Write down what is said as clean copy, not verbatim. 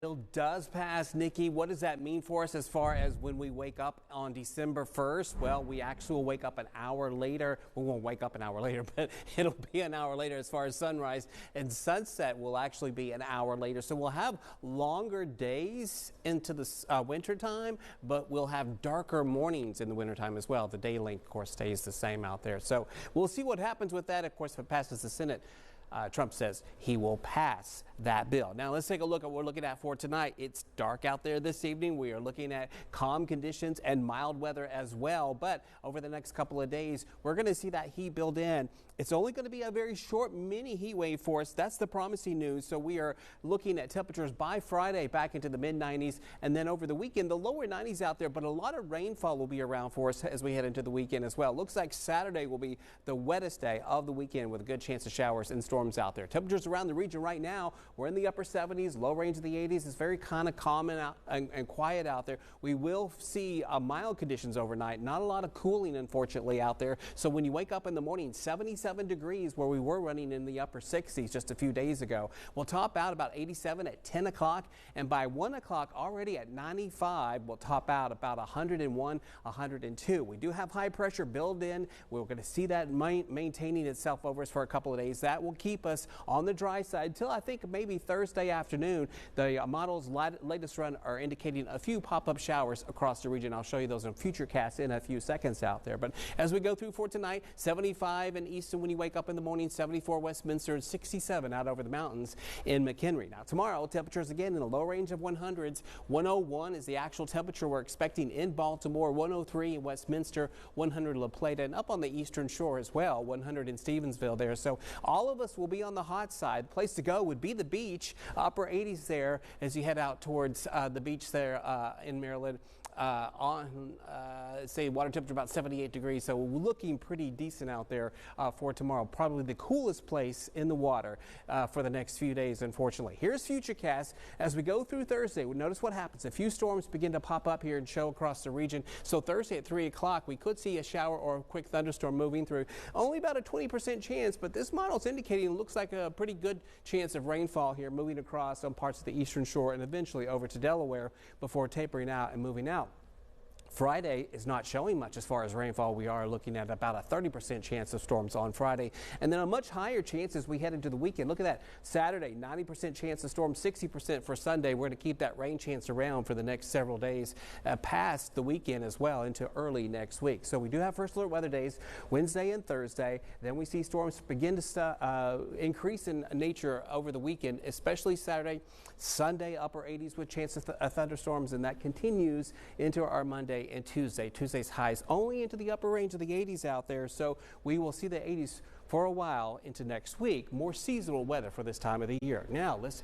Bill does pass. Nikki, what does that mean for us as far as when we wake up on December 1st? Well, we actually will wake up an hour later. We won't wake up an hour later, but it'll be an hour later as far as sunrise, and sunset will actually be an hour later. So we'll have longer days into the winter time, but we'll have darker mornings in the wintertime as well. The day length, of course, stays the same out there. So we'll see what happens with that. Of course, if it passes the Senate, Trump says he will pass that bill. Now let's take a look at what we're looking at for tonight. It's dark out there this evening. We are looking at calm conditions and mild weather as well. But over the next couple of days, we're going to see that heat build in. It's only going to be a very short mini heat wave for us. That's the promising news. So we are looking at temperatures by Friday back into the mid 90s, and then over the weekend, the lower 90s out there. But a lot of rainfall will be around for us as we head into the weekend as well. Looks like Saturday will be the wettest day of the weekend with a good chance of showers and storms out there. Temperatures around the region right now, we're in the upper 70s, low range of the 80s. It's very kind of calm and quiet out there. We will see mild conditions overnight. Not a lot of cooling, unfortunately, out there. So when you wake up in the morning, 77 degrees where we were running in the upper 60s just a few days ago. We'll top out about 87 at 10 o'clock, and by 1 o'clock already at 95, we'll top out about 101, 102. We do have high pressure built in. We're going to see that maintaining itself over us for a couple of days. That will keep us on the dry side until I think maybe Thursday afternoon. The model's latest run are indicating a few pop-up showers across the region. I'll show you those in Futurecast in a few seconds out there. But as we go through for tonight, 75 in Easton when you wake up in the morning, 74 Westminster, and 67 out over the mountains in McHenry. Now tomorrow, temperatures again in the low range of 100s. 101 is the actual temperature we're expecting in Baltimore, 103 in Westminster, 100 La Plata, and up on the eastern shore as well, 100 in Stevensville there. So all of us will be on the hot side. The place to go would be the beach, upper 80s there as you head out towards the beach there in Maryland. Say water temperature about 78 degrees, so we're looking pretty decent out there for tomorrow. Probably the coolest place in the water for the next few days, unfortunately. Here's Futurecast as we go through Thursday. Notice what happens. A few storms begin to pop up here and show across the region. So Thursday at 3 o'clock, we could see a shower or a quick thunderstorm moving through. Only about a 20% chance, but this model's indicating it looks like a pretty good chance of rainfall here moving across some parts of the eastern shore and eventually over to Delaware before tapering out and moving out. Friday is not showing much as far as rainfall. We are looking at about a 30% chance of storms on Friday, and then a much higher chance as we head into the weekend. Look at that. Saturday, 90% chance of storms, 60% for Sunday. We're going to keep that rain chance around for the next several days past the weekend as well into early next week. So we do have first alert weather days Wednesday and Thursday. Then we see storms begin to increase in nature over the weekend, especially Saturday, Sunday, upper 80s with chances of thunderstorms, and that continues into our Monday and Tuesday. Tuesday's highs only into the upper range of the 80s out there, so we will see the 80s for a while into next week. More seasonal weather for this time of the year. Now let's